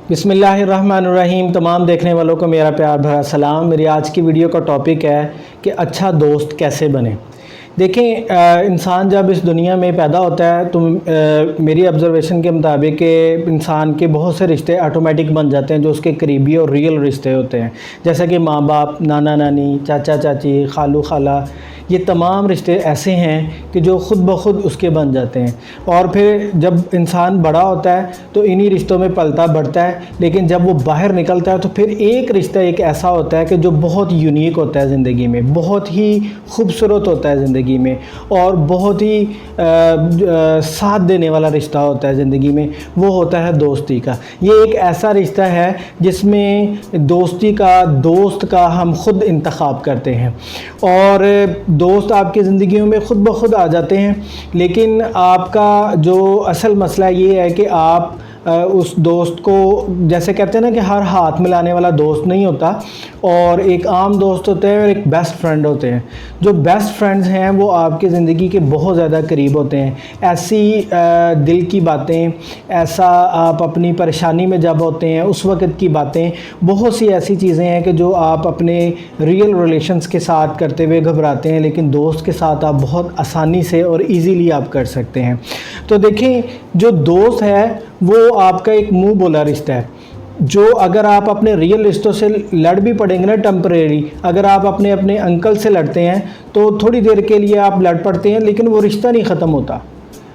बिस्मिल्लाहिर्रहमानिर्रहीम। तमाम देखने वालों को मेरा प्यार भरा सलाम। मेरी आज की वीडियो का टॉपिक है कि अच्छा दोस्त कैसे बने। देखें, इंसान जब इस दुनिया में पैदा होता है तो मेरी ऑब्ज़र्वेशन के मुताबिक इंसान के बहुत से रिश्ते ऑटोमेटिक बन जाते हैं जो उसके करीबी और रियल रिश्ते होते हैं, जैसा कि माँ बाप, नाना नानी, चाचा चाची, खालू खाला। ये तमाम रिश्ते ऐसे हैं कि जो ख़ुद ब खुद उसके बन जाते हैं। और फिर जब इंसान बड़ा होता है तो इन्हीं रिश्तों में पलता बढ़ता है, लेकिन जब वो बाहर निकलता है तो फिर एक रिश्ता एक ऐसा होता है कि जो बहुत यूनिक होता है ज़िंदगी में, बहुत ही खूबसूरत होता है ज़िंदगी में, और बहुत ही साथ देने वाला रिश्ता होता है ज़िंदगी में। वो होता है दोस्ती का। ये एक ऐसा रिश्ता है जिसमें दोस्त का हम ख़ुद इंतखाब करते हैं, और दोस्त आपकी ज़िंदगियों में ख़ुद ब खुद आ जाते हैं। लेकिन आपका जो असल मसला ये है कि आप उस दोस्त को, जैसे कहते हैं ना कि हर हाथ मिलाने वाला दोस्त नहीं होता, और एक आम दोस्त होते हैं और एक बेस्ट फ्रेंड होते हैं। जो बेस्ट फ्रेंड्स हैं वो आपकी ज़िंदगी के बहुत ज़्यादा करीब होते हैं। ऐसी दिल की बातें, ऐसा आप अपनी परेशानी में जब होते हैं उस वक़्त की बातें, बहुत सी ऐसी चीज़ें हैं कि जो आप अपने रियल रिलेशंस के साथ करते हुए घबराते हैं, लेकिन दोस्त के साथ आप बहुत आसानी से और ईज़िली आप कर सकते हैं। तो देखें, जो दोस्त है वो आपका एक मुंह बोला रिश्ता है, जो अगर आप अपने रियल रिश्तों से लड़ भी पड़ेंगे ना टेम्परेरी, अगर आप अपने अंकल से लड़ते हैं तो थोड़ी देर के लिए आप लड़ पड़ते हैं, लेकिन वो रिश्ता नहीं ख़त्म होता।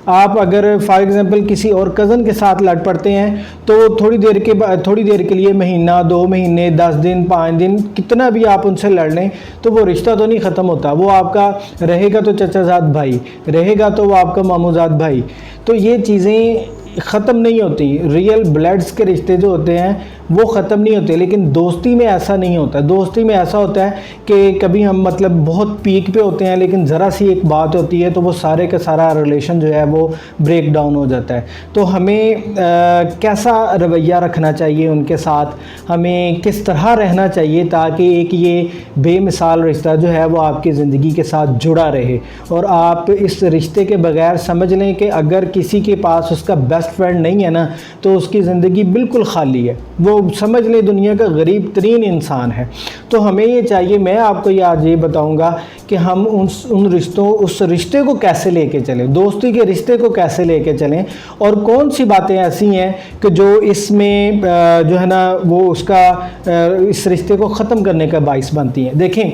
आप अगर फॉर एग्ज़ाम्पल किसी और कज़न के साथ लड़ पड़ते हैं तो थोड़ी देर के लिए, महीना, 2 महीने, 10 दिन, 5 दिन, कितना भी आप उनसे लड़ लें तो वो रिश्ता तो नहीं ख़त्म होता। वो आपका रहेगा तो चचाजाद भाई, रहेगा तो वो आपका मामूजाद भाई। तो ये चीज़ें ख़त्म नहीं होती। रियल ब्लड्स के रिश्ते जो होते हैं वो ख़त्म नहीं होते, लेकिन दोस्ती में ऐसा नहीं होता। दोस्ती में ऐसा होता है कि कभी हम बहुत पीक पे होते हैं, लेकिन ज़रा सी एक बात होती है तो वो सारे का सारा रिलेशन जो है वो ब्रेक डाउन हो जाता है। तो हमें कैसा रवैया रखना चाहिए उनके साथ, हमें किस तरह रहना चाहिए ताकि एक ये बेमिसाल रिश्ता जो है वो आपकी ज़िंदगी के साथ जुड़ा रहे, और आप इस रिश्ते के बगैर समझ लें कि अगर किसी के पास उसका बेस्ट फ्रेंड नहीं है ना तो उसकी ज़िंदगी बिल्कुल खाली है। वो समझ ले दुनिया का गरीब तरीन इंसान है। तो हमें ये चाहिए, मैं आपको आज ये बताऊंगा कि हम उस रिश्ते को कैसे लेके चलें, दोस्ती के रिश्ते को कैसे लेके चलें, और कौन सी बातें ऐसी हैं कि जो इसमें जो है ना वो इस रिश्ते को ख़त्म करने का बाइस बनती हैं। देखें,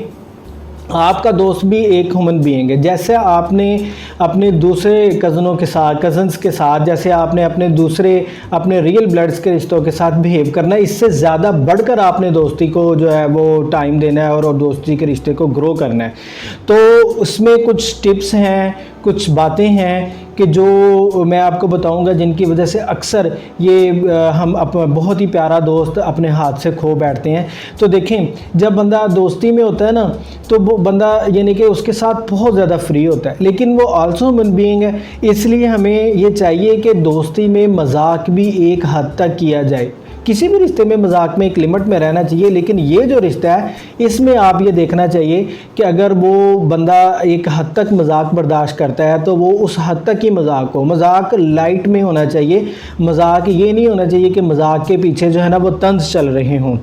आपका दोस्त भी एक ह्यूमन बीइंग है। जैसे आपने अपने दूसरे कज़न्स के साथ जैसे आपने अपने रियल ब्लड्स के रिश्तों के साथ बिहेव करना है, इससे ज़्यादा बढ़कर आपने दोस्ती को जो है वो टाइम देना है और दोस्ती के रिश्ते को ग्रो करना है। तो उसमें कुछ टिप्स हैं, कुछ बातें हैं कि जो मैं आपको बताऊंगा, जिनकी वजह से अक्सर ये हम बहुत ही प्यारा दोस्त अपने हाथ से खो बैठते हैं। तो देखें, जब बंदा दोस्ती में होता है ना तो वो बंदा यानी कि उसके साथ बहुत ज़्यादा फ्री होता है, लेकिन वो आल्सो ह्यूमन बीइंग है। इसलिए हमें ये चाहिए कि दोस्ती में मजाक भी एक हद तक किया जाए। किसी भी रिश्ते में मजाक में एक लिमिट में रहना चाहिए, लेकिन ये जो रिश्ता है इसमें आप ये देखना चाहिए कि अगर वो बंदा एक हद तक मजाक बर्दाश्त करता है तो वो उस हद तक ही मजाक लाइट में होना चाहिए। मजाक ये नहीं होना चाहिए कि मजाक के पीछे जो है ना वो तंज चल रहे हों।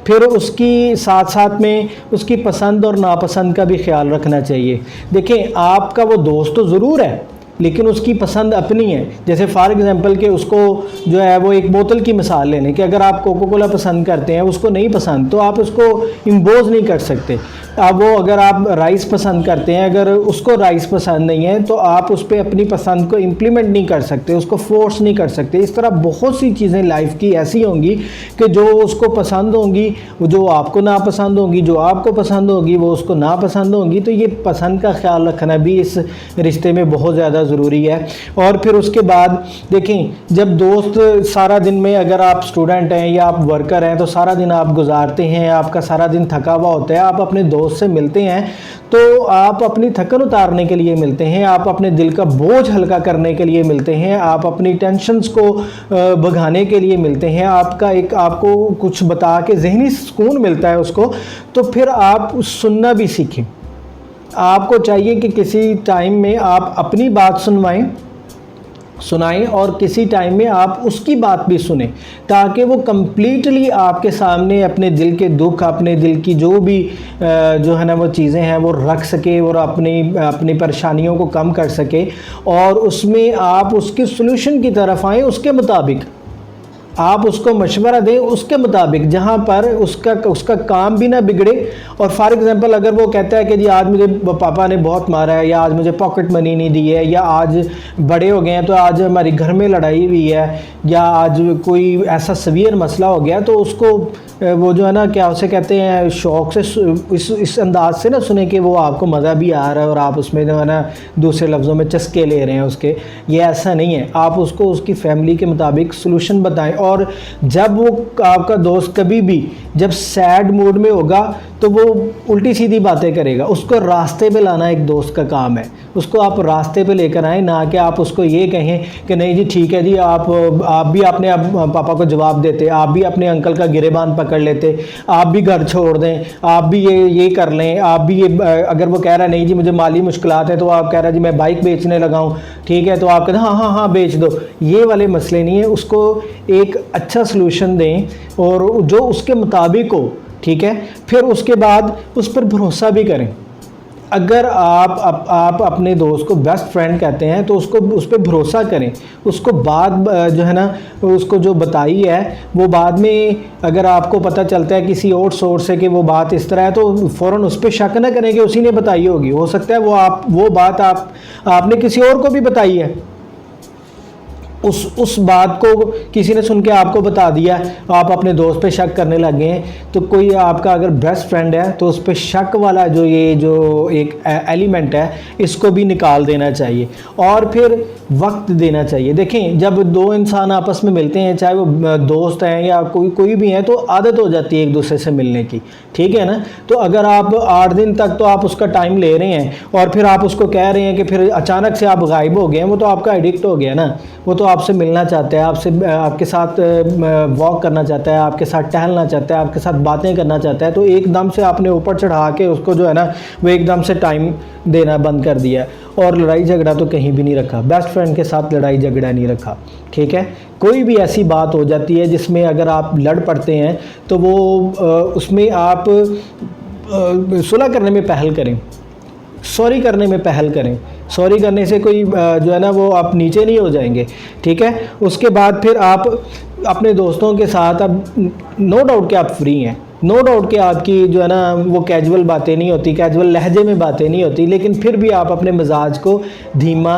फिर उसकी साथ साथ में उसकी पसंद और नापसंद का भी ख्याल रखना चाहिए। देखें, आपका वो दोस्त तो ज़रूर है, लेकिन उसकी पसंद अपनी है। जैसे फॉर एग्ज़ाम्पल कि उसको जो है वो एक बोतल की मिसाल ले लें कि अगर आप कोका कोला पसंद करते हैं, उसको नहीं पसंद, तो आप उसको इम्पोज नहीं कर सकते। अब वो अगर आप राइस पसंद करते हैं, अगर उसको राइस पसंद नहीं है तो आप उस पर अपनी पसंद को इम्प्लीमेंट नहीं कर सकते, उसको फोर्स नहीं कर सकते। इस तरह बहुत सी चीज़ें लाइफ की ऐसी होंगी कि जो उसको पसंद होंगी, जो आपको ना पसंद होंगी, जो आपको पसंद होगी वो उसको ना पसंद होंगी। तो ये पसंद का ख्याल रखना भी इस रिश्ते में बहुत ज़्यादा ज़रूरी है। और फिर उसके बाद देखें, जब दोस्त सारा दिन में, अगर आप स्टूडेंट हैं या आप वर्कर हैं तो सारा दिन आप गुजारते हैं, आपका सारा दिन थका हुआ होता है, आप अपने दोस्त से मिलते हैं तो आप अपनी थकन उतारने के लिए मिलते हैं, आप अपने दिल का बोझ हल्का करने के लिए मिलते हैं, आप अपनी टेंशन्स को भगाने के लिए मिलते हैं, आपको कुछ बता के ज़हनी सुकून मिलता है उसको। तो फिर आप सुनना भी सीखें। आपको चाहिए कि किसी टाइम में आप अपनी बात सुनवाएं सुनाएं और किसी टाइम में आप उसकी बात भी सुनें, ताकि वो कम्प्लीटली आपके सामने अपने दिल के दुख, अपने दिल की जो भी जो है ना वो चीज़ें हैं वो रख सके और अपनी अपनी परेशानियों को कम कर सके, और उसमें आप उसके सलूशन की तरफ आएँ, उसके मुताबिक आप उसको मशवरा दें, उसके मुताबिक, जहाँ पर उसका काम भी ना बिगड़े। और फॉर एग्ज़ाम्पल अगर वो कहता है कि जी आज मुझे पापा ने बहुत मारा है, या आज मुझे पॉकेट मनी नहीं दी है, या आज बड़े हो गए हैं तो आज हमारी घर में लड़ाई हुई है, या आज कोई ऐसा सीवियर मसला हो गया, तो उसको वो जो है ना क्या उसे कहते हैं शौक़ से इस अंदाज से ना सुने कि वो आपको मज़ा भी आ रहा है और आप उसमें जो है ना दूसरे लफ्ज़ों में चस्के ले रहे हैं उसके। ये ऐसा नहीं है, आप उसको उसकी फैमिली के मुताबिक सलूशन बताएं। और जब वो आपका दोस्त कभी भी जब सैड मूड में होगा तो वो उल्टी सीधी बातें करेगा, उसको रास्ते पे लाना एक दोस्त का काम है। उसको आप रास्ते पे लेकर आएँ, ना कि आप उसको ये कहें कि नहीं जी ठीक है जी, आप भी अपने पापा को जवाब देते, आप भी अपने अंकल का गिरेबान पकड़ लेते, आप भी घर छोड़ दें, आप भी ये कर लें, आप भी ये अगर वो कह रहा है नहीं जी मुझे माली मुश्किलात है, तो आप कह रहा है जी मैं बाइक बेचने लगा हूँ, ठीक है, तो आप कहते हैं हाँ हाँ हाँ बेच दो। ये वाले मसले नहीं है, उसको एक अच्छा सलूशन दें और जो उसके मुताबिक हो, ठीक है। फिर उसके बाद उस पर भरोसा भी करें। अगर आप अपने दोस्त को बेस्ट फ्रेंड कहते हैं तो उसको उस पर भरोसा करें, उसको बात जो है ना उसको जो बताई है वो बाद में अगर आपको पता चलता है किसी और सोर्स से कि वो बात इस तरह है, तो फ़ौरन उस पर शक ना करें कि उसी ने बताई होगी। हो सकता है वो बात आपने किसी और को भी बताई है, उस बात को किसी ने सुन के आपको बता दिया, आप अपने दोस्त पे शक करने लगे हैं। तो कोई आपका अगर बेस्ट फ्रेंड है तो उस पे शक वाला जो एक एलिमेंट है इसको भी निकाल देना चाहिए, और फिर वक्त देना चाहिए। देखें जब दो इंसान आपस में मिलते हैं, चाहे वो दोस्त हैं या कोई भी है, तो आदत हो जाती है एक दूसरे से मिलने की, ठीक है ना। तो अगर आप 8 दिन तक तो आप उसका टाइम ले रहे हैं और फिर आप उसको कह रहे हैं कि फिर अचानक से आप गायब हो गए हैं, वो तो आपका एडिक्ट हो गया ना। वो तो आपसे मिलना चाहता है, आपके साथ वॉक करना चाहता है, आपके साथ टहलना चाहता है, आपके साथ बातें करना चाहता है। तो एकदम से आपने ऊपर चढ़ा के उसको जो है ना वो एकदम से टाइम देना बंद कर दिया, और लड़ाई झगड़ा तो कहीं भी नहीं रखा, बेस्ट फ्रेंड के साथ लड़ाई झगड़ा नहीं रखा, ठीक है। कोई भी ऐसी बात हो जाती है जिसमें अगर आप लड़ पड़ते हैं तो वो उसमें आप सुलह करने में पहल करें, सॉरी करने में पहल करें। सॉरी करने से कोई जो है ना वो आप नीचे नहीं हो जाएंगे, ठीक है। उसके बाद फिर आप अपने दोस्तों के साथ अब नो डाउट कि आप फ्री हैं, नो डाउट कि आपकी जो है ना वो कैजुअल बातें नहीं होती, कैजुअल लहजे में बातें नहीं होती, लेकिन फिर भी आप अपने मिजाज को धीमा,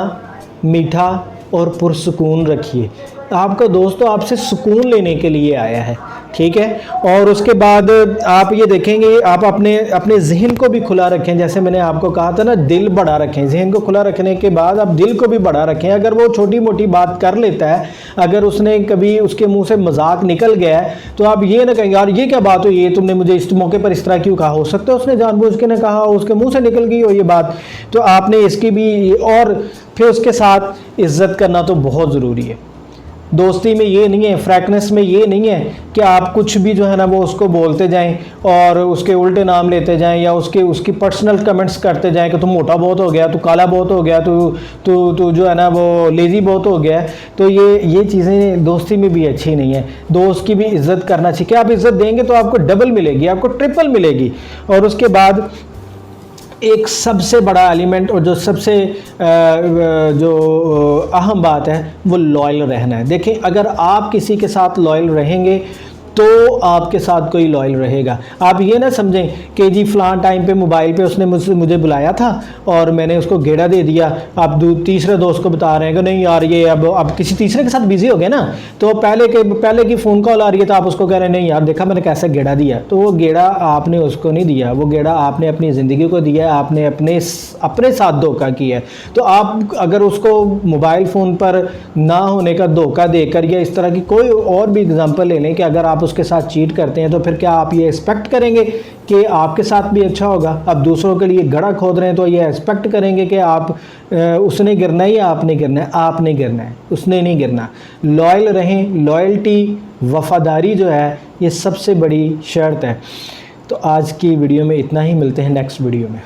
मीठा और पुरसुकून रखिए। आपका दोस्त तो आपसे सुकून लेने के लिए आया है, ठीक है। और उसके बाद आप ये देखेंगे, आप अपने जहन को भी खुला रखें। जैसे मैंने आपको कहा था ना, दिल बड़ा रखें। जहन को खुला रखने के बाद आप दिल को भी बड़ा रखें। अगर वो छोटी मोटी बात कर लेता है, अगर उसने कभी उसके मुंह से मजाक निकल गया है, तो आप ये ना कहेंगे यार ये क्या बात हुई, ये तुमने मुझे इस मौके पर इस तरह क्यों कहा। हो सकता है उसने जानबूझ के ना कहा, उसके मुँह से निकल गई हो ये बात, तो आपने इसकी भी। और फिर उसके साथ इज़्ज़त करना तो बहुत ज़रूरी है। दोस्ती में ये नहीं है, फ्रैंकनेस में ये नहीं है कि आप कुछ भी जो है ना वो उसको बोलते जाएं और उसके उल्टे नाम लेते जाएं, या उसकी पर्सनल कमेंट्स करते जाएं कि तू मोटा बहुत हो गया, तू काला बहुत हो गया, तू जो है ना वो लेज़ी बहुत हो गया। तो ये चीज़ें दोस्ती में भी अच्छी नहीं है। दोस्त की भी इज़्ज़त करना चाहिए कि आप इज़्ज़त देंगे तो आपको डबल मिलेगी, आपको ट्रिपल मिलेगी। और उसके बाद एक सबसे बड़ा एलिमेंट और जो सबसे जो अहम बात है वो लॉयल रहना है। देखें अगर आप किसी के साथ लॉयल रहेंगे तो आपके साथ कोई लॉयल रहेगा। आप ये ना समझें कि जी फ़लाँ टाइम पे मोबाइल पे उसने मुझे बुलाया था और मैंने उसको गेड़ा दे दिया। आप तीसरे दोस्त को बता रहे हैं कि नहीं यार ये अब किसी तीसरे के साथ बिज़ी हो गए ना, तो पहले की फ़ोन कॉल आ रही है तो आप उसको कह रहे हैं नहीं यार देखा मैंने कैसे गेड़ा दिया। तो वो गेड़ा आपने उसको नहीं दिया, वो गेड़ा आपने अपनी ज़िंदगी को दिया, आपने अपने साथ धोखा किया है। तो आप अगर उसको मोबाइल फ़ोन पर ना होने का धोखा देकर, या इस तरह की कोई और भी एग्जांपल ले लें कि अगर आप उसके साथ चीट करते हैं, तो फिर क्या आप ये एक्सपेक्ट करेंगे कि आपके साथ भी अच्छा होगा? आप दूसरों के लिए गड्ढा खोद रहे हैं तो ये एक्सपेक्ट करेंगे कि आप उसने गिरना है या आपने गिरना है? आपने गिरना है, उसने नहीं गिरना। लॉयल रहें। लॉयल्टी, वफादारी जो है ये सबसे बड़ी शर्त है। तो आज की वीडियो में इतना ही, मिलते हैं नेक्स्ट वीडियो में।